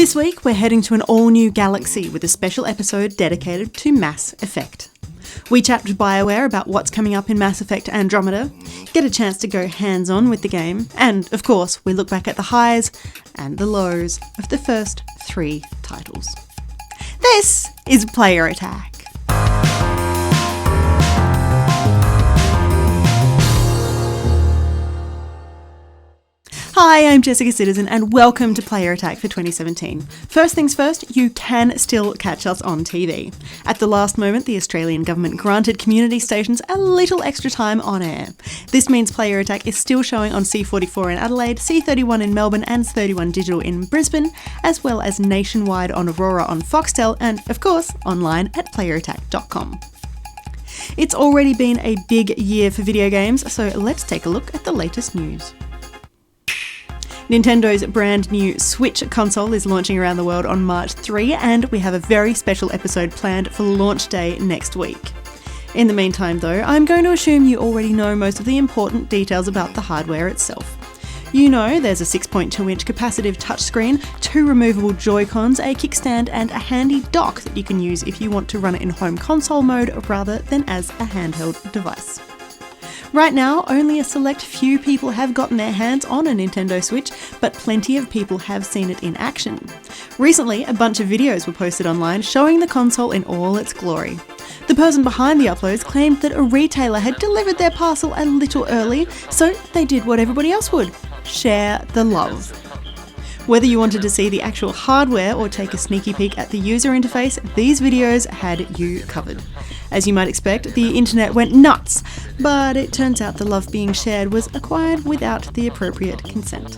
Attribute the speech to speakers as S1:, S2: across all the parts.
S1: This week, we're heading to an all-new galaxy with a special episode dedicated to Mass Effect. We chat with BioWare about what's coming up in Mass Effect Andromeda, get a chance to go hands-on with the game, and, of course, we look back at the highs and the lows of the first 3 titles. This is Player Attack. Hi, I'm Jessica Citizen and welcome to Player Attack for 2017. First things first, you can still catch us on TV. At the last moment, the Australian government granted community stations a little extra time on air. This means Player Attack is still showing on C44 in Adelaide, C31 in Melbourne and 31 Digital in Brisbane, as well as nationwide on Aurora on Foxtel and, of course, online at playerattack.com. It's already been a big year for video games, so let's take a look at the latest news. Nintendo's brand new Switch console is launching around the world on March 3, and we have a very special episode planned for launch day next week. In the meantime though, I'm going to assume you already know most of the important details about the hardware itself. You know there's a 6.2-inch capacitive touchscreen, 2 removable Joy-Cons, a kickstand and a handy dock that you can use if you want to run it in home console mode rather than as a handheld device. Right now, only a select few people have gotten their hands on a Nintendo Switch, but plenty of people have seen it in action. Recently, a bunch of videos were posted online showing the console in all its glory. The person behind the uploads claimed that a retailer had delivered their parcel a little early, so they did what everybody else would: share the love. Whether you wanted to see the actual hardware or take a sneaky peek at the user interface, these videos had you covered. As you might expect, the internet went nuts, but it turns out the love being shared was acquired without the appropriate consent.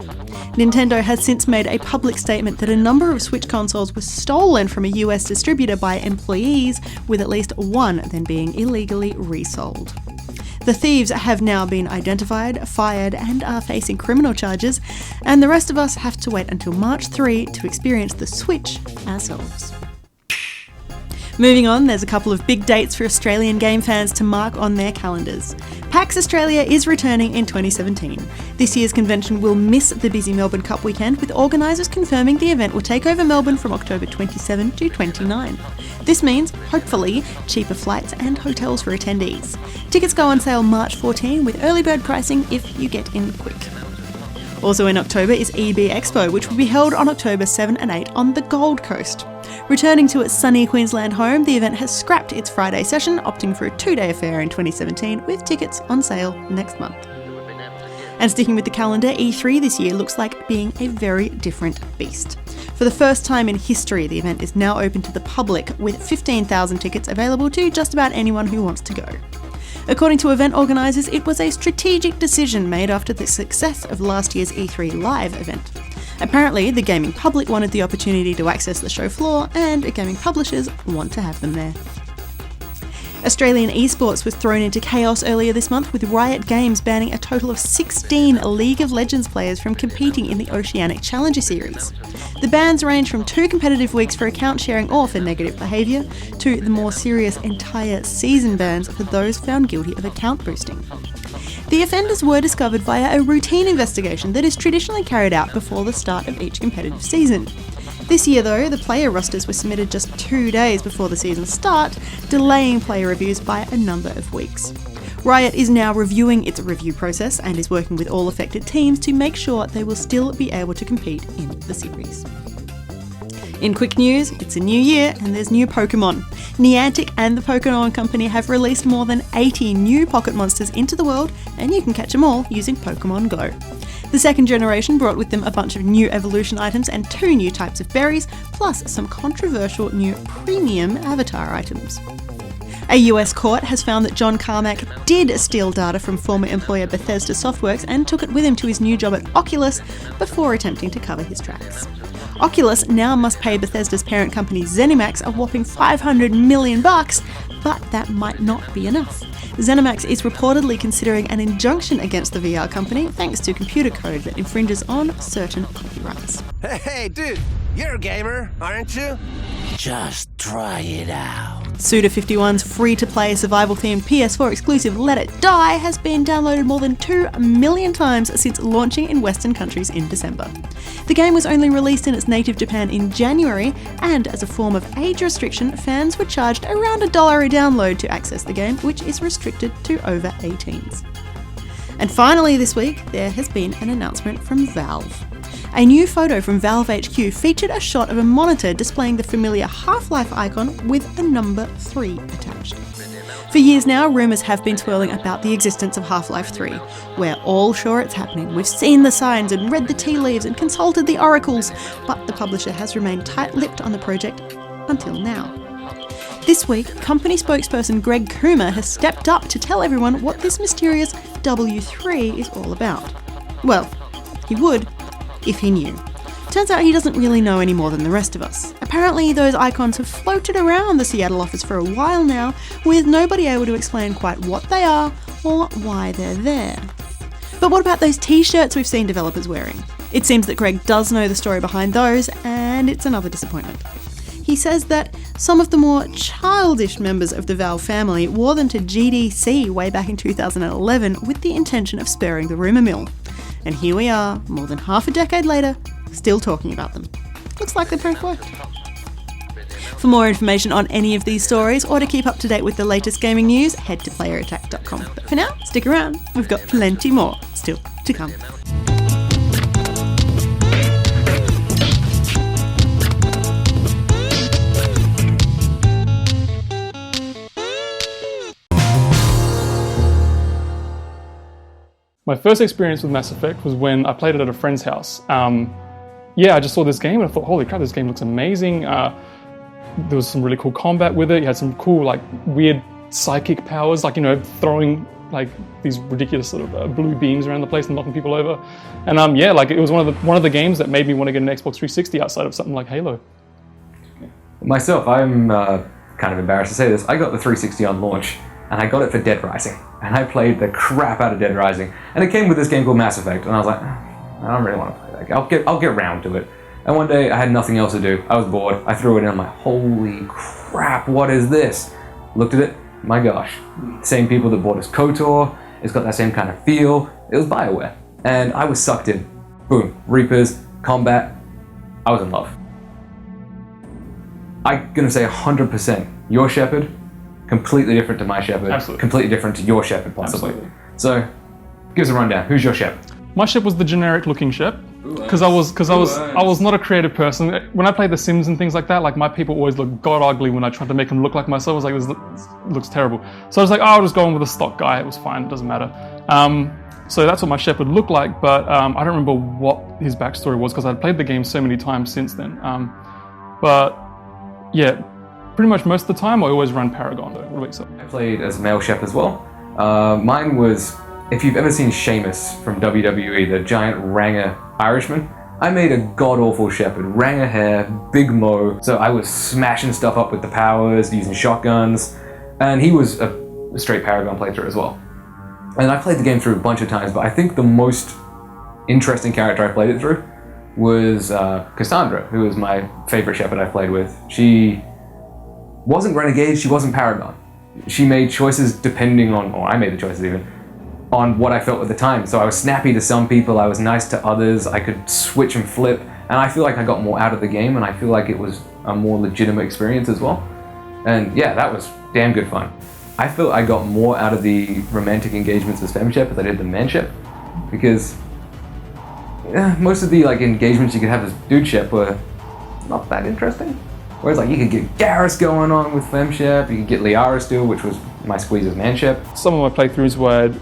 S1: Nintendo has since made a public statement that a number of Switch consoles were stolen from a US distributor by employees, with at least one then being illegally resold. The thieves have now been identified, fired, and are facing criminal charges, and the rest of us have to wait until March 3 to experience the Switch ourselves. Moving on, there's a couple of big dates for Australian game fans to mark on their calendars. PAX Australia is returning in 2017. This year's convention will miss the busy Melbourne Cup weekend, with organisers confirming the event will take over Melbourne from October 27 to 29. This means, hopefully, cheaper flights and hotels for attendees. Tickets go on sale March 14 with early bird pricing if you get in quick. Also in October is EB Expo, which will be held on October 7 and 8 on the Gold Coast. Returning to its sunny Queensland home, the event has scrapped its Friday session, opting for a 2-day affair in 2017 with tickets on sale next month. And sticking with the calendar, E3 this year looks like being a very different beast. For the first time in history, the event is now open to the public, with 15,000 tickets available to just about anyone who wants to go. According to event organisers, it was a strategic decision made after the success of last year's E3 Live event. Apparently, the gaming public wanted the opportunity to access the show floor, and gaming publishers want to have them there. Australian esports was thrown into chaos earlier this month, with Riot Games banning a total of 16 League of Legends players from competing in the Oceanic Challenger Series. The bans range from 2 competitive weeks for account sharing or for negative behaviour, to the more serious entire season bans for those found guilty of account boosting. The offenders were discovered via a routine investigation that is traditionally carried out before the start of each competitive season. This year though, the player rosters were submitted just 2 days before the season start, delaying player reviews by a number of weeks. Riot is now reviewing its review process and is working with all affected teams to make sure they will still be able to compete in the series. In quick news, it's a new year and there's new Pokemon. Niantic and the Pokemon Company have released more than 80 new Pocket Monsters into the world, and you can catch them all using Pokemon Go. The second generation brought with them a bunch of new evolution items and 2 new types of berries, plus some controversial new premium avatar items. A US court has found that John Carmack did steal data from former employer Bethesda Softworks and took it with him to his new job at Oculus before attempting to cover his tracks. Oculus now must pay Bethesda's parent company ZeniMax a whopping $500 million, but that might not be enough. ZeniMax is reportedly considering an injunction against the VR company thanks to computer code that infringes on certain copyrights.
S2: Hey, dude, you're a gamer, aren't you?
S3: Just try it out.
S1: Suda51's free-to-play survival-themed PS4 exclusive Let It Die has been downloaded more than 2 million times since launching in Western countries in December. The game was only released in its native Japan in January, and as a form of age restriction, fans were charged around $1 a download to access the game, which is restricted to over 18s. And finally this week, there has been an announcement from Valve. A new photo from Valve HQ featured a shot of a monitor displaying the familiar Half-Life icon with a number 3 attached. For years now, rumours have been swirling about the existence of Half-Life 3. We're all sure it's happening. We've seen the signs and read the tea leaves and consulted the oracles, but the publisher has remained tight-lipped on the project until now. This week, company spokesperson Greg Coomer has stepped up to tell everyone what this mysterious W3 is all about. Well, he would if he knew. Turns out he doesn't really know any more than the rest of us. Apparently those icons have floated around the Seattle office for a while now, with nobody able to explain quite what they are or why they're there. But what about those t-shirts we've seen developers wearing? It seems that Greg does know the story behind those, and it's another disappointment. He says that some of the more childish members of the Valve family wore them to GDC way back in 2011 with the intention of spurring the rumour mill. And here we are, more than half a decade later, still talking about them. Looks like the prank worked. For more information on any of these stories, or to keep up to date with the latest gaming news, head to playerattack.com. But for now, stick around, we've got plenty more still to come.
S2: My first experience with Mass Effect was when I played it at a friend's house. I just saw this game and I thought, holy crap, this game looks amazing. There was some really cool combat with it. You had some cool, weird psychic powers, throwing these ridiculous sort of blue beams around the place and knocking people over. And it was one of the games that made me want to get an Xbox 360 outside of something like Halo.
S3: Myself, I'm kind of embarrassed to say this. I got the 360 on launch, and I got it for Dead Rising. And I played the crap out of Dead Rising. And it came with this game called Mass Effect, and I was like, I don't really want to play that game. I'll get around to it. And one day, I had nothing else to do. I was bored. I threw it in, I'm like, holy crap, what is this? Looked at it, my gosh. Same people that bought us KOTOR. It's got that same kind of feel. It was BioWare. And I was sucked in. Boom, Reapers, combat. I was in love. I'm gonna say 100%. Your Shepard, completely different to my Shepard.
S2: Absolutely.
S3: Completely different to your Shepard, possibly.
S2: Absolutely.
S3: So, give us a rundown. Who's your Shep?
S2: My Shep was the generic looking Shep, because I was not a creative person. When I played The Sims and things like that, my people always looked god ugly when I tried to make them look like myself. I was like, this looks terrible. So I was like, I'll just go in with a stock guy. It was fine. It doesn't matter. So that's what my Shep would look like, but I don't remember what his backstory was because I'd played the game so many times since then. But yeah. Pretty much most of the time, I always run Paragon. What about yourself?
S3: I played as male Shep as well. Mine was, if you've ever seen Sheamus from WWE, the giant Ranger Irishman, I made a god-awful Shepard. Ranger hair, big mo, so I was smashing stuff up with the powers, using shotguns, and he was a straight Paragon playthrough as well. And I played the game through a bunch of times, but I think the most interesting character I played it through was Cassandra, who was my favorite Shepard I played with. She wasn't Renegade, she wasn't Paragon. She made choices depending on, or I made the choices even, on what I felt at the time. So I was snappy to some people, I was nice to others, I could switch and flip, and I feel like I got more out of the game, and I feel like it was a more legitimate experience as well. And yeah, that was damn good fun. I feel I got more out of the romantic engagements as Fem Shep as I did the Man Shep, because most of the engagements you could have as Dude Shep were not that interesting. Whereas you could get Garrus going on with Fem Shep, you could get Liara still, which was my squeeze as Man Shep.
S2: Some of my playthroughs where I'd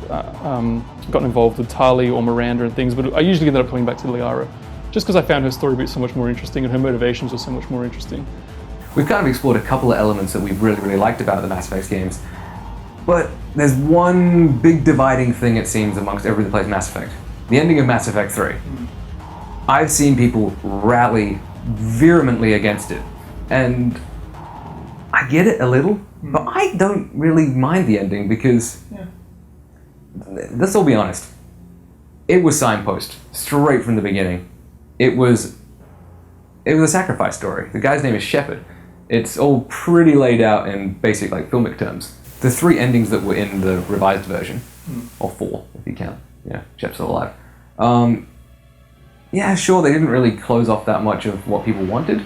S2: gotten involved with Tali or Miranda and things, but I usually ended up coming back to Liara, just because I found her story so much more interesting and her motivations were so much more interesting.
S3: We've kind of explored a couple of elements that we've really liked about the Mass Effect games, but there's one big dividing thing it seems amongst everybody that plays Mass Effect. The ending of Mass Effect 3. I've seen people rally vehemently against it. And I get it a little, but I don't really mind the ending because, let's all be honest, it was signpost straight from the beginning. It was a sacrifice story. The guy's name is Shepard, It's all pretty laid out in basic like filmic terms. The 3 endings that were in the revised version, or 4 if you count, Shep's still alive. Yeah, sure, they didn't really close off that much of what people wanted,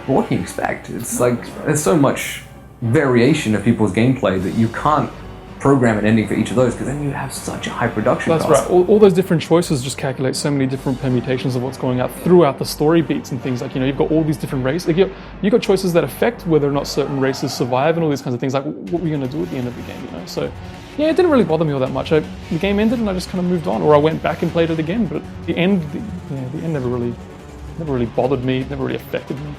S3: but what can you expect? It's like, there's so much variation of people's gameplay that you can't program an ending for each of those, because then you have such a high production cost.
S2: That's right. All those different choices just calculate so many different permutations of what's going out throughout the story beats and things. Like, you've got all these different races. Like, you've got choices that affect whether or not certain races survive and all these kinds of things. Like, what we're going to do at the end of the game, So, yeah, it didn't really bother me all that much. The game ended and I just kind of moved on, or I went back and played it again. But the end never really bothered me. It never really affected me.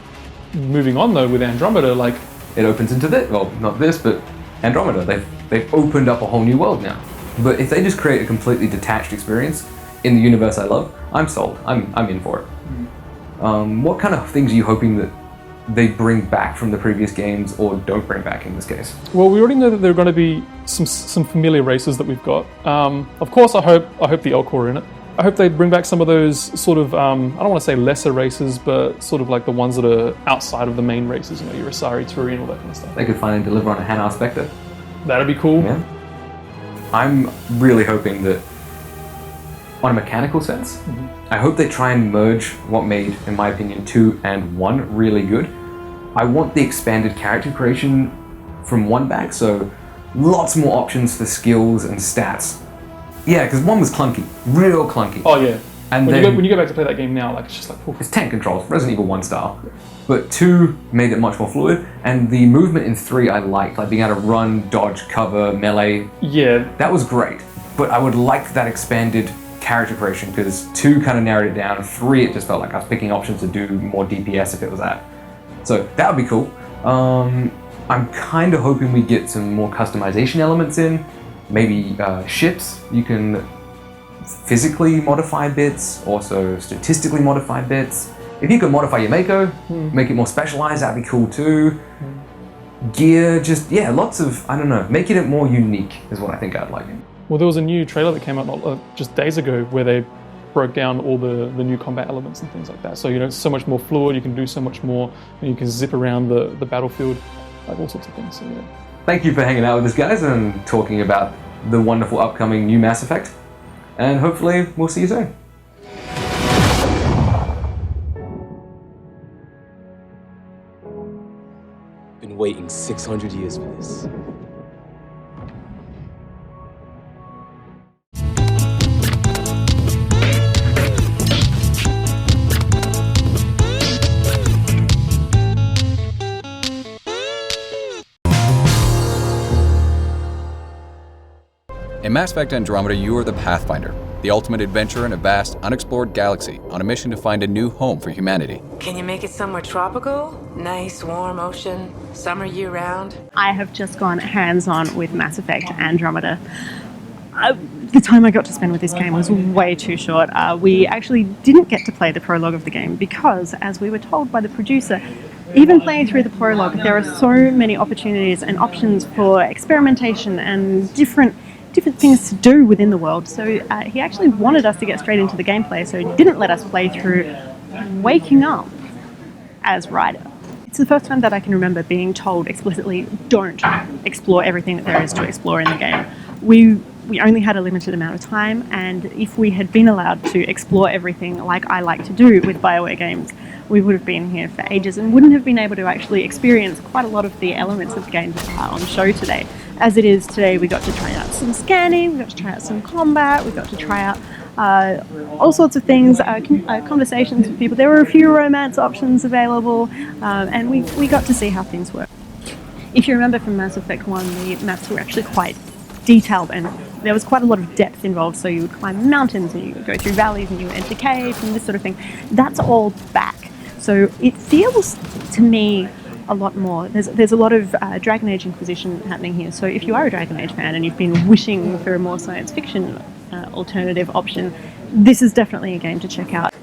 S2: Moving on though with Andromeda, like,
S3: it opens into this. Well, not this, but Andromeda. They've opened up a whole new world now. But if they just create a completely detached experience in the universe I love, I'm sold. I'm in for it. What kind of things are you hoping that they bring back from the previous games, or don't bring back in this case?
S2: Well, we already know that there are going to be some familiar races that we've got. Of course, I hope the Elk are in it. I hope they bring back some of those sort of, I don't want to say lesser races, but sort of like the ones that are outside of the main races, your Asari, Turi, and all that kind of stuff.
S3: They could finally deliver on a Hanar Spectre.
S2: That'd be cool.
S3: Yeah. I'm really hoping that, on a mechanical sense, I hope they try and merge what made, in my opinion, 2 and 1 really good. I want the expanded character creation from 1 back, so lots more options for skills and stats. Yeah, because 1 was clunky, real clunky.
S2: Oh yeah.
S3: And
S2: when you go back to play that game now, like, it's just like, oof.
S3: It's tank controls, Resident Evil 1 style. But 2 made it much more fluid, and the movement in 3 I liked, like being able to run, dodge, cover, melee.
S2: Yeah.
S3: That was great, but I would like that expanded character creation, because 2 kind of narrowed it down, 3 it just felt like I was picking options to do more DPS if it was that. So that would be cool. I'm kind of hoping we get some more customization elements in. Maybe ships, you can physically modify bits, also statistically modify bits. If you could modify your Mako, make it more specialized, that'd be cool too. Gear, just, lots of, I don't know, making it more unique is what I think I'd like.
S2: Well, there was a new trailer that came out just days ago where they broke down all the new combat elements and things like that. So, it's so much more fluid, you can do so much more, and you can zip around the battlefield, like all sorts of things. So, yeah.
S3: Thank you for hanging out with us, guys, and talking about the wonderful upcoming new Mass Effect. And hopefully, we'll see you soon.
S4: Been waiting 600 years for this.
S5: In Mass Effect Andromeda, you are the Pathfinder, the ultimate adventurer in a vast, unexplored galaxy on a mission to find a new home for humanity.
S6: Can you make it somewhere tropical? Nice, warm ocean, summer year-round?
S1: I have just gone hands-on with Mass Effect Andromeda. The time I got to spend with this game was way too short. We actually didn't get to play the prologue of the game because, as we were told by the producer, even playing through the prologue, there are so many opportunities and options for experimentation and different things to do within the world. So he actually wanted us to get straight into the gameplay, so he didn't let us play through waking up as Ryder. It's the first time that I can remember being told explicitly, don't explore everything that there is to explore in the game. We only had a limited amount of time, and if we had been allowed to explore everything like I like to do with BioWare games, we would have been here for ages and wouldn't have been able to actually experience quite a lot of the elements of the game that are on show today. As it is today, we got to try out some scanning, we got to try out some combat, we got to try out all sorts of things, conversations with people. There were a few romance options available, and we got to see how things work. If you remember from Mass Effect 1, the maps were actually quite detailed, and there was quite a lot of depth involved, so you would climb mountains, and you would go through valleys, and you would enter caves, and this sort of thing. That's all back. So it feels, to me, a lot more. There's a lot of Dragon Age Inquisition happening here. So if you are a Dragon Age fan and you've been wishing for a more science fiction alternative option, this is definitely a game to check out.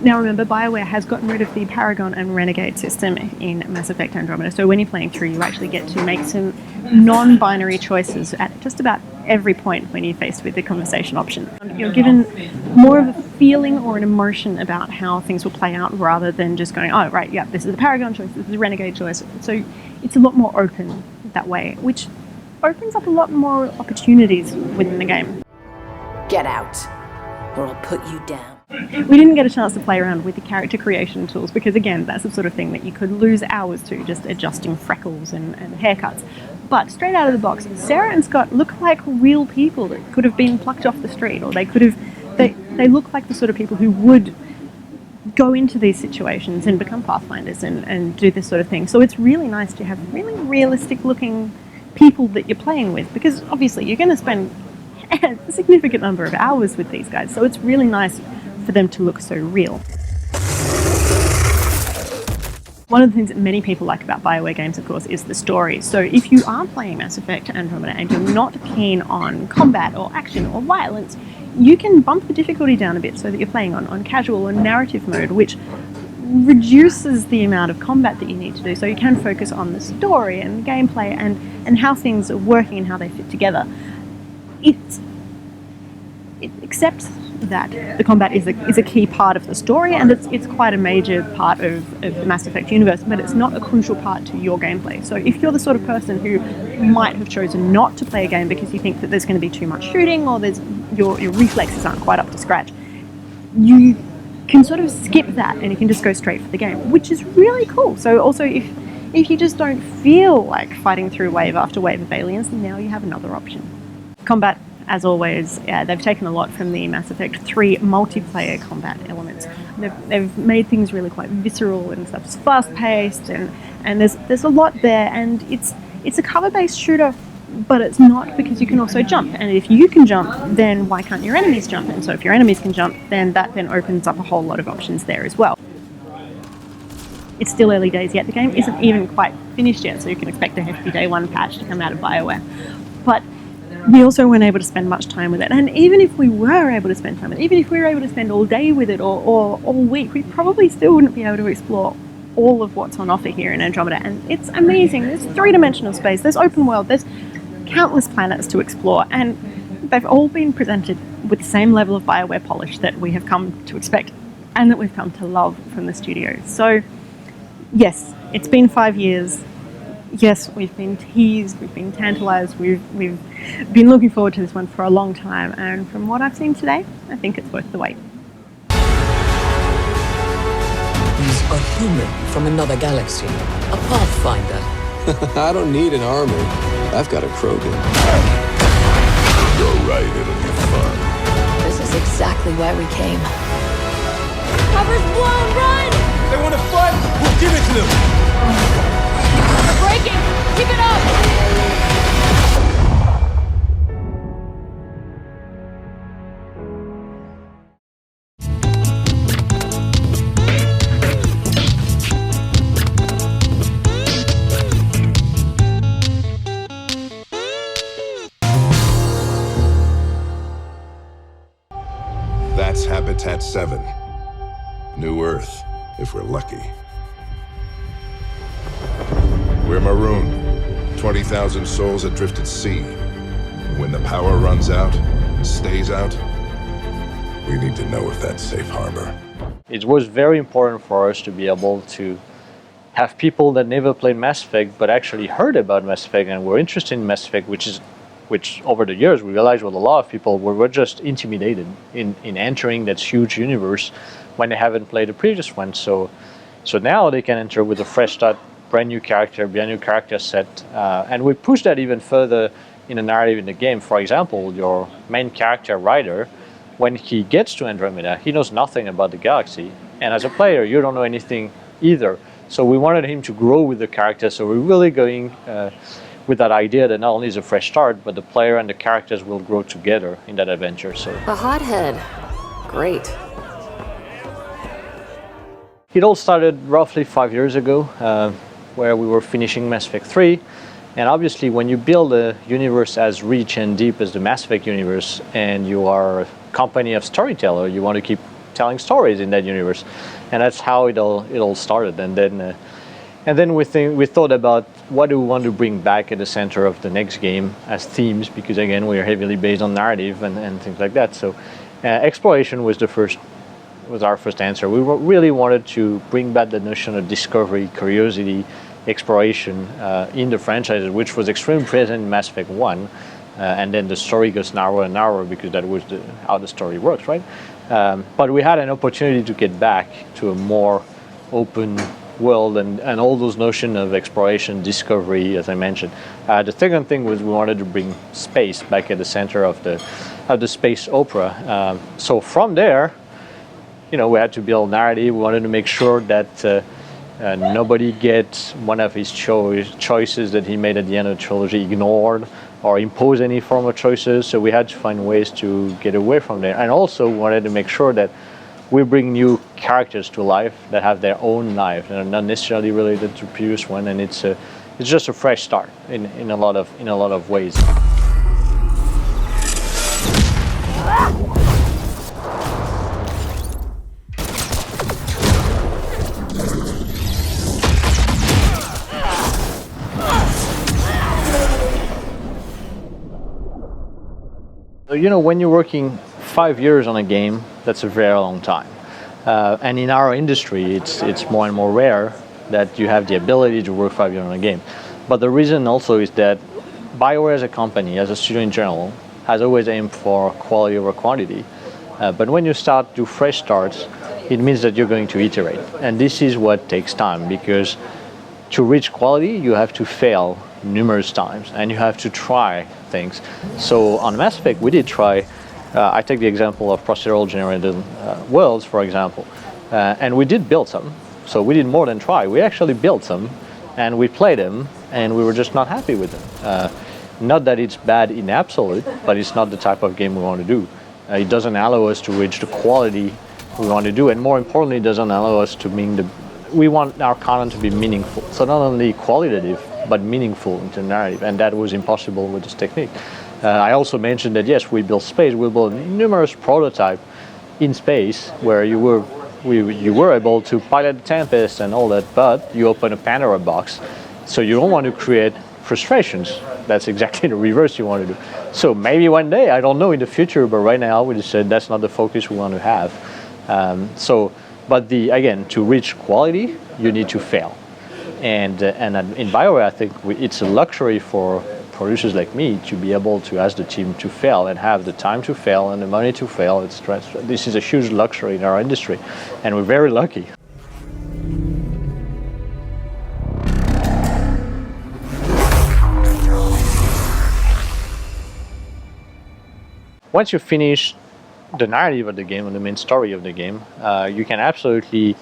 S1: Now remember, BioWare has gotten rid of the Paragon and Renegade system in Mass Effect Andromeda. So when you're playing through, you actually get to make some non-binary choices at just about every point when you're faced with the conversation option. You're given more of a feeling or an emotion about how things will play out rather than just going, oh, right, yeah, this is a Paragon choice, this is a Renegade choice. So it's a lot more open that way, which opens up a lot more opportunities within the game.
S7: Get out, or I'll put you down.
S1: We didn't get a chance to play around with the character creation tools because, again, that's the sort of thing that you could lose hours to, just adjusting freckles and haircuts. But straight out of the box, Sarah and Scott look like real people that could have been plucked off the street, or they look like the sort of people who would go into these situations and become Pathfinders and do this sort of thing. So it's really nice to have really realistic looking people that you're playing with, because obviously you're going to spend a significant number of hours with these guys. So it's really nice for them to look so real. One of the things that many people like about BioWare games, of course, is the story. So if you are playing Mass Effect Andromeda and you're not keen on combat or action or violence, you can bump the difficulty down a bit so that you're playing on casual or narrative mode, which reduces the amount of combat that you need to do. So you can focus on the story and the gameplay and how things are working and how they fit together. It accepts that the combat is a key part of the story, and it's quite a major part of the Mass Effect universe, but it's not a crucial part to your gameplay. So if you're the sort of person who might have chosen not to play a game because you think that there's going to be too much shooting, or your reflexes aren't quite up to scratch, you can sort of skip that and you can just go straight for the game, which is really cool. So also if you just don't feel like fighting through wave after wave of aliens, then now you have another option. Combat, as always, they've taken a lot from the Mass Effect 3 multiplayer combat elements. They've made things really quite visceral and stuff. It's fast-paced and there's a lot there, and it's a cover-based shooter, but it's not, because you can also jump. And if you can jump, then why can't your enemies jump? And so if your enemies can jump, then that then opens up a whole lot of options there as well. It's still early days yet. The game isn't even quite finished yet, so you can expect a hefty day one patch to come out of BioWare. But we also weren't able to spend much time with it. And even if we were able to spend time with it, even if we were able to spend all day with it or all week, we probably still wouldn't be able to explore all of what's on offer here in Andromeda. And it's amazing. There's three-dimensional space, there's open world, there's countless planets to explore, and they've all been presented with the same level of BioWare polish that we have come to expect and that we've come to love from the studio. So yes, it's been 5 years. Yes, we've been teased, we've been tantalized, we've been looking forward to this one for a long time, and from what I've seen today, I think it's worth the wait.
S8: He's a human from another galaxy, a Pathfinder.
S4: I don't need an army. I've got a Krogan.
S9: You're right, it'll be fun.
S7: This is exactly why we came.
S10: Cover's blown, run!
S9: They want to fight? We'll give it to them!
S10: We're breaking! Keep it up!
S9: That's Habitat 7. New Earth, if we're lucky. We're marooned. 20,000 souls adrift at sea. When the power runs out, stays out, we need to know if that's safe harbor.
S11: It was very important for us to be able to have people that never played Mass Effect but actually heard about Mass Effect and were interested in Mass Effect, which over the years we realized with a lot of people were just intimidated in entering that huge universe when they haven't played the previous one. So now they can enter with a fresh start, brand new character set, and we push that even further in the narrative in the game. For example, your main character Ryder, when he gets to Andromeda, he knows nothing about the galaxy, and as a player you don't know anything either. So we wanted him to grow with the character, so we're really going with that idea that not only is a fresh start, but the player and the characters will grow together in that adventure. So
S7: A hothead. Great.
S11: it all started roughly 5 years ago, where we were finishing Mass Effect 3. And obviously when you build a universe as rich and deep as the Mass Effect universe, and you are a company of storytellers, you want to keep telling stories in that universe. And that's how it all started. And then And then we thought about what do we want to bring back at the center of the next game as themes, because again, we are heavily based on narrative and things like that. So exploration was our first answer. We really wanted to bring back the notion of discovery, curiosity, exploration in the franchise, which was extremely present in Mass Effect 1. And then the story goes narrower and narrower because that was how the story works, right? But we had an opportunity to get back to a more open world and all those notions of exploration, discovery, as I mentioned. The second thing was we wanted to bring space back at the center of the space opera. So from there, we had to build narrative. We wanted to make sure that nobody gets one of his choices that he made at the end of the trilogy ignored or impose any form of choices. So we had to find ways to get away from there. And also wanted to make sure that we bring new characters to life that have their own life and are not necessarily related to the previous one. And it's just a fresh start in a lot of ways. When you're working 5 years on a game, that's a very long time. And in our industry, it's more and more rare that you have the ability to work 5 years on a game. But the reason also is that BioWare as a company, as a studio in general, has always aimed for quality over quantity. But when you start to fresh starts, it means that you're going to iterate. And this is what takes time, because to reach quality, you have to fail numerous times and you have to try things. So on Mass Effect, we did try, I take the example of procedural generated worlds, for example, and we did build some. So we did more than try. We actually built some and we played them and we were just not happy with them. Not that it's bad in absolute, but it's not the type of game we want to do. It doesn't allow us to reach the quality we want to do, and more importantly, it doesn't allow us to we want our content to be meaningful. So not only qualitative, but meaningful into narrative, and that was impossible with this technique. I also mentioned that yes, we built space. We built numerous prototypes in space where you were able to pilot the Tempest and all that, but you open a Pandora box, so you don't want to create frustrations. That's exactly the reverse you want to do. So maybe one day, I don't know, in the future, but right now we just said that's not the focus we want to have. But again, to reach quality, you need to fail. And in BioWare, I think it's a luxury for producers like me to be able to ask the team to fail and have the time to fail and the money to fail. This is a huge luxury in our industry, and we're very lucky. Once you finish the narrative of the game and the main story of the game, you can absolutely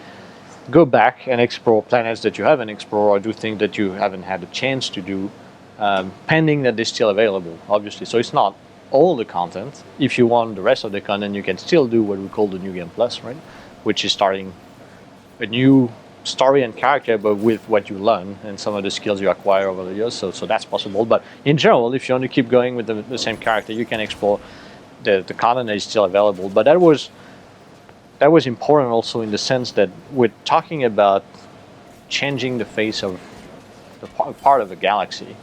S11: go back and explore planets that you haven't explored or do things that you haven't had a chance to do, pending that they're still available, obviously. So it's not all the content. If you want the rest of the content, you can still do what we call the New Game Plus, right? Which is starting a new story and character, but with what you learn and some of the skills you acquire over the years. So that's possible. But in general, if you want to keep going with the same character, you can explore the content that is still available. But that was important also in the sense that we're talking about changing the face of the part of the galaxy,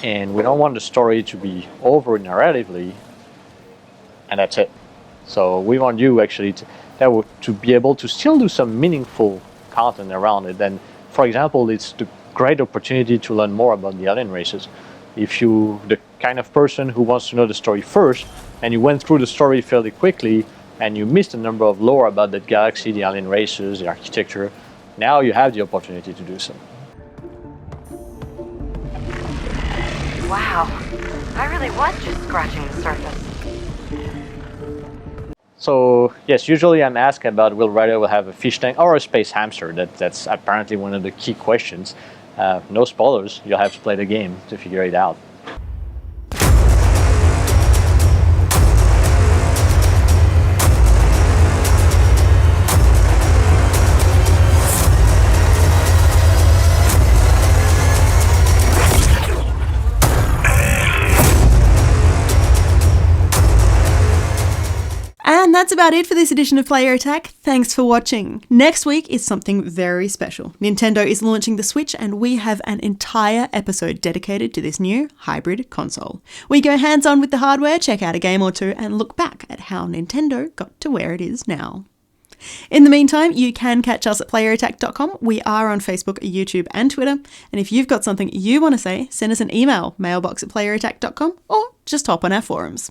S11: and we don't want the story to be over narratively and that's it. So we want you actually to be able to still do some meaningful content around it. And for example, it's the great opportunity to learn more about the alien races. If you the kind of person who wants to know the story first and you went through the story fairly quickly and you missed a number of lore about that galaxy, the alien races, the architecture, now you have the opportunity to do so.
S12: Wow, I really was just scratching the surface.
S11: So yes, usually I'm asked about will Ryder will have a fish tank or a space hamster. That's apparently one of the key questions. No spoilers, you'll have to play the game to figure it out.
S1: And that's about it for this edition of Player Attack. Thanks for watching. Next week is something very special. Nintendo is launching the Switch and we have an entire episode dedicated to this new hybrid console. We go hands-on with the hardware, check out a game or two, and look back at how Nintendo got to where it is now. In the meantime, you can catch us at playerattack.com. We are on Facebook, YouTube, and Twitter. And if you've got something you want to say, send us an email, mailbox@playerattack.com, or just hop on our forums.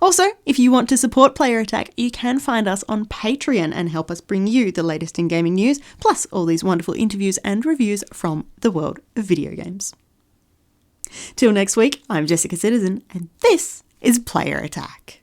S1: Also, if you want to support Player Attack, you can find us on Patreon and help us bring you the latest in gaming news, plus all these wonderful interviews and reviews from the world of video games. Till next week, I'm Jessica Citizen, and this is Player Attack.